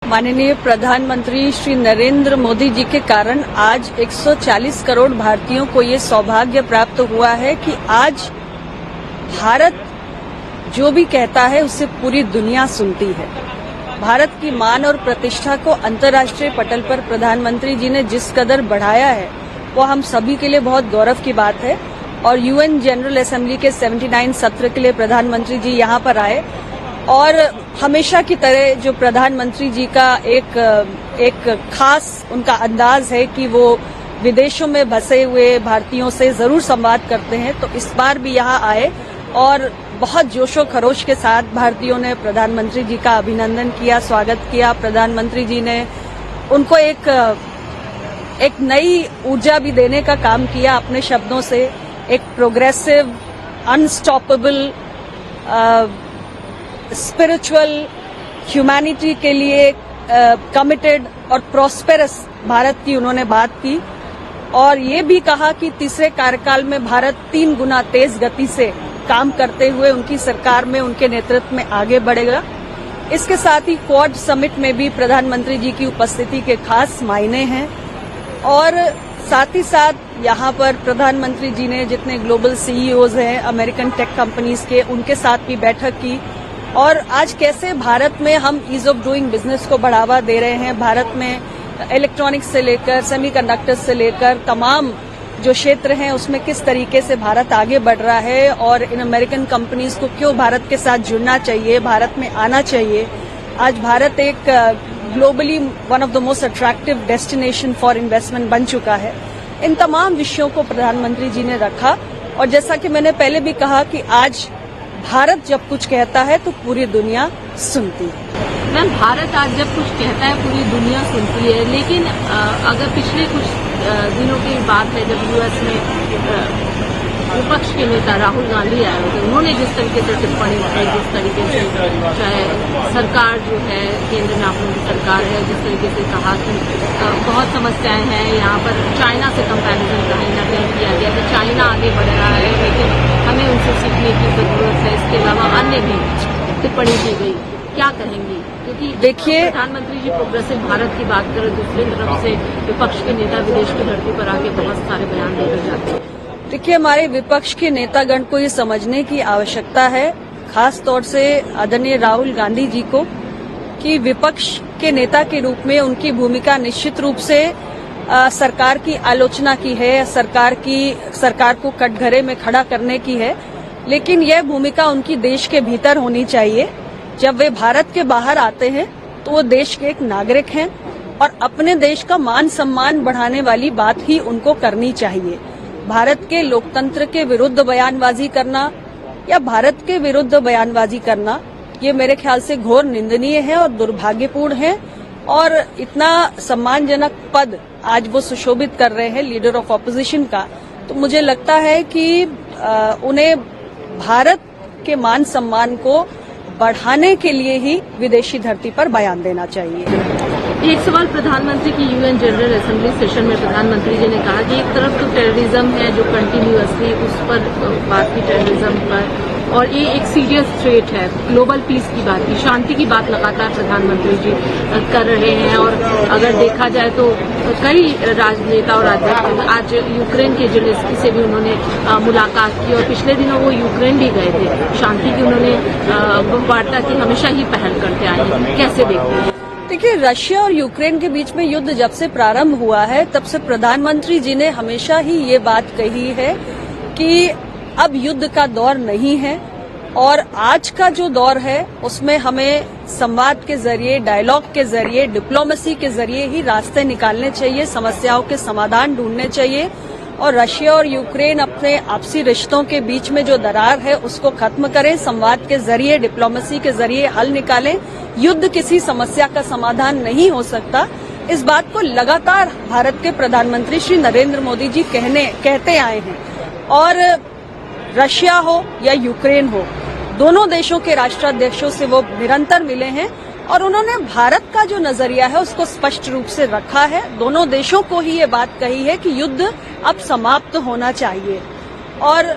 माननीय प्रधानमंत्री श्री नरेंद्र मोदी जी के कारण आज 140 करोड़ भारतीयों को ये सौभाग्य प्राप्त हुआ है कि आज भारत जो भी कहता है उसे पूरी दुनिया सुनती है। भारत की मान और प्रतिष्ठा को अंतर्राष्ट्रीय पटल पर प्रधानमंत्री जी ने जिस कदर बढ़ाया है वो हम सभी के लिए बहुत गौरव की बात है। और यूएन जनरल असेंबली के 79 सत्र के लिए प्रधानमंत्री जी यहाँ पर आए और हमेशा की तरह जो प्रधानमंत्री जी का एक खास उनका अंदाज है कि वो विदेशों में बसे हुए भारतीयों से जरूर संवाद करते हैं, तो इस बार भी यहाँ आए और बहुत जोशो खरोश के साथ भारतीयों ने प्रधानमंत्री जी का अभिनंदन किया, स्वागत किया। प्रधानमंत्री जी ने उनको एक नई ऊर्जा भी देने का काम किया अपने शब्दों से। एक प्रोग्रेसिव, अनस्टॉपेबल, स्पिरिचुअल, ह्यूमैनिटी के लिए कमिटेड और प्रॉस्पेरस भारत की उन्होंने बात की और ये भी कहा कि तीसरे कार्यकाल में भारत 3 गुना तेज गति से काम करते हुए उनकी सरकार में उनके नेतृत्व में आगे बढ़ेगा। इसके साथ ही क्वाड समिट में भी प्रधानमंत्री जी की उपस्थिति के खास मायने हैं और साथ ही साथ यहाँ पर प्रधानमंत्री जी ने जितने ग्लोबल सीईओज हैं अमेरिकन टेक कंपनीज के, उनके साथ भी बैठक की और आज कैसे भारत में हम ईज ऑफ डूइंग बिजनेस को बढ़ावा दे रहे हैं। भारत में इलेक्ट्रॉनिक्स से लेकर सेमीकंडक्टर्स से लेकर तमाम जो क्षेत्र हैं उसमें किस तरीके से भारत आगे बढ़ रहा है और इन अमेरिकन कंपनीज को क्यों भारत के साथ जुड़ना चाहिए, भारत में आना चाहिए। आज भारत एक globally one of the most attractive destination for investment बन चुका है। इन तमाम विषयों को प्रधानमंत्री जी ने रखा और जैसा कि मैंने पहले भी कहा कि आज भारत जब कुछ कहता है तो पूरी दुनिया सुनती है। मैम, भारत आज जब कुछ कहता है पूरी दुनिया सुनती है, लेकिन अगर पिछले कुछ दिनों की बात है जब यूएस में विपक्ष के नेता राहुल गांधी आए थे, उन्होंने जिस तरीके से टिप्पणी की, जिस तरीके से चाहे सरकार जो है केंद्र में आप लोगों की सरकार है, जिस तरीके से कहा कि बहुत समस्याएं हैं यहाँ पर, चाइना से कंपैरिजन कहीं न कहीं किया गया कि चाइना आगे बढ़ रहा है लेकिन हमें उनसे सीखने की जरूरत है। इसके अलावा अन्य भी टिप्पणी की गई, क्या कहेंगी? क्योंकि देखिए प्रधानमंत्री जी प्रोग्रेसिव भारत की बात करें, दूसरी तरफ से विपक्ष के नेता विदेश की धरती पर आके बहुत सारे बयान देकर जाते हैं। देखिए, हमारे विपक्ष के नेतागण को ये समझने की आवश्यकता है, खास तौर से आदरणीय राहुल गांधी जी को, कि विपक्ष के नेता के रूप में उनकी भूमिका निश्चित रूप से सरकार की आलोचना की है, सरकार को कटघरे में खड़ा करने की है, लेकिन यह भूमिका उनकी देश के भीतर होनी चाहिए। जब वे भारत के बाहर आते हैं तो वो देश के एक नागरिक हैं और अपने देश का मान सम्मान बढ़ाने वाली बात ही उनको करनी चाहिए। भारत के लोकतंत्र के विरुद्ध बयानबाजी करना या भारत के विरुद्ध बयानबाजी करना ये मेरे ख्याल से घोर निंदनीय है और दुर्भाग्यपूर्ण है और इतना सम्मानजनक पद आज वो सुशोभित कर रहे हैं लीडर ऑफ ऑपोजिशन का, तो मुझे लगता है कि उन्हें भारत के मान सम्मान को बढ़ाने के लिए ही विदेशी धरती पर बयान देना चाहिए। एक सवाल प्रधानमंत्री की यूएन जनरल असेंबली सेशन में प्रधानमंत्री जी ने कहा कि एक तरफ तो टेररिज्म है जो कंटिन्यूअसली उस पर बात की, टेररिज्म पर, और ये एक सीरियस थ्रेट है, ग्लोबल पीस की बात की, शांति की बात लगातार प्रधानमंत्री जी कर रहे हैं। और अगर देखा जाए तो कई राजनेता और अध्यक्ष आज यूक्रेन के जेलेंस्की से भी उन्होंने मुलाकात की और पिछले दिनों वो यूक्रेन भी गए थे। शांति की उन्होंने वार्ता की हमेशा ही पहल करते आए हैं, कैसे देखते हैं? देखिए, रशिया और यूक्रेन के बीच में युद्ध जब से प्रारंभ हुआ है तब से प्रधानमंत्री जी ने हमेशा ही ये बात कही है कि अब युद्ध का दौर नहीं है और आज का जो दौर है उसमें हमें संवाद के जरिए, डायलॉग के जरिए, डिप्लोमेसी के जरिए ही रास्ते निकालने चाहिए, समस्याओं के समाधान ढूंढने चाहिए और रशिया और यूक्रेन अपने आपसी रिश्तों के बीच में जो दरार है उसको खत्म करें, संवाद के जरिए, डिप्लोमेसी के जरिए हल निकालें। युद्ध किसी समस्या का समाधान नहीं हो सकता। इस बात को लगातार भारत के प्रधानमंत्री श्री नरेंद्र मोदी जी कहते आए हैं और रशिया हो या यूक्रेन हो, दोनों देशों के राष्ट्राध्यक्षों से वो निरंतर मिले हैं और उन्होंने भारत का जो नजरिया है उसको स्पष्ट रूप से रखा है। दोनों देशों को ही ये बात कही है कि युद्ध अब समाप्त होना चाहिए और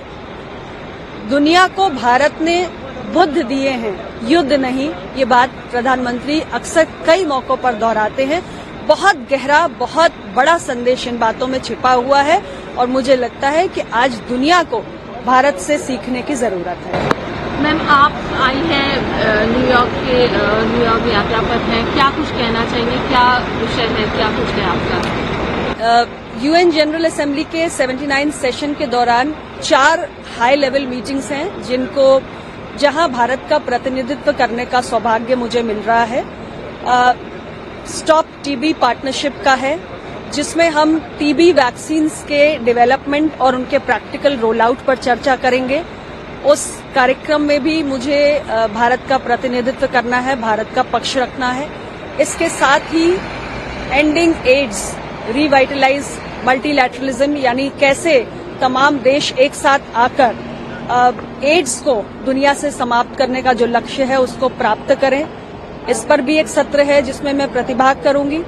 दुनिया को भारत ने बुद्ध दिए हैं, युद्ध नहीं। ये बात प्रधानमंत्री अक्सर कई मौकों पर दोहराते हैं। बहुत गहरा, बहुत बड़ा संदेश इन बातों में छिपा हुआ है और मुझे लगता है कि आज दुनिया को भारत से सीखने की जरूरत है। मैम, आप आई हैं न्यूयॉर्क यात्रा पर हैं, क्या कुछ कहना चाहेंगे, क्या विषय है, क्या कुछ है आपका? यूएन जनरल असेंबली के 79 सेशन के दौरान 4 हाई लेवल मीटिंग्स हैं जहां भारत का प्रतिनिधित्व करने का सौभाग्य मुझे मिल रहा है। स्टॉप टीबी पार्टनरशिप का है, जिसमें हम टीबी वैक्सीन्स के डेवलपमेंट और उनके प्रैक्टिकल रोल आउट पर चर्चा करेंगे। उस कार्यक्रम में भी मुझे भारत का प्रतिनिधित्व करना है, भारत का पक्ष रखना है। इसके साथ ही एंडिंग एड्स, रिवाइटलाइज मल्टीलैटरलिज्म, यानी कैसे तमाम देश एक साथ आकर एड्स को दुनिया से समाप्त करने का जो लक्ष्य है उसको प्राप्त करें। इस पर भी एक सत्र है जिसमें मैं प्रतिभाग करूंगी।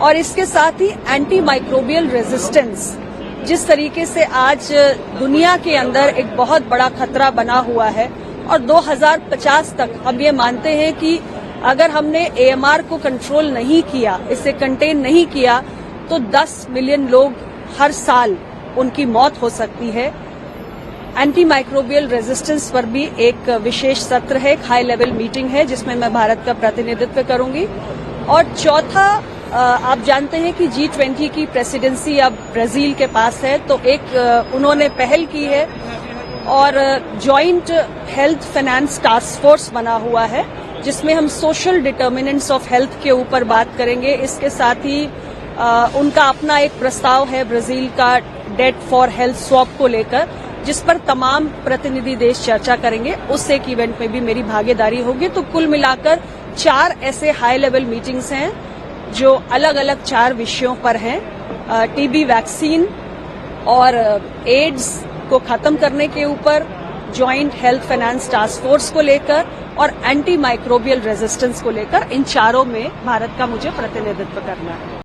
और इसके साथ ही एंटी माइक्रोबियल रेजिस्टेंस, जिस तरीके से आज दुनिया के अंदर एक बहुत बड़ा खतरा बना हुआ है और 2050 तक हम ये मानते हैं कि अगर हमने AMR को कंट्रोल नहीं किया, इसे कंटेन नहीं किया, तो 10 मिलियन लोग हर साल उनकी मौत हो सकती है। एंटी माइक्रोबियल रेजिस्टेंस पर भी एक विशेष सत्र है, एक हाई लेवल मीटिंग है जिसमें मैं भारत का प्रतिनिधित्व करूंगी। और चौथा, आप जानते हैं कि G20 की प्रेसिडेंसी अब ब्राजील के पास है, तो एक उन्होंने पहल की है और joint health finance task force बना हुआ है जिसमें हम सोशल डिटर्मिनेंट्स ऑफ हेल्थ के ऊपर बात करेंगे। इसके साथ ही उनका अपना एक प्रस्ताव है ब्राजील का डेट फॉर हेल्थ स्वैप को लेकर, जिस पर तमाम प्रतिनिधि देश चर्चा करेंगे। उस एक इवेंट में भी मेरी भागीदारी होगी। तो कुल मिलाकर 4 ऐसे हाई लेवल मीटिंग्स हैं जो अलग अलग 4 विषयों पर हैं। टीबी वैक्सीन और एड्स को खत्म करने के ऊपर, joint health finance task force को लेकर और एंटी माइक्रोबियल रेजिस्टेंस को लेकर, इन चारों में भारत का मुझे प्रतिनिधित्व करना है।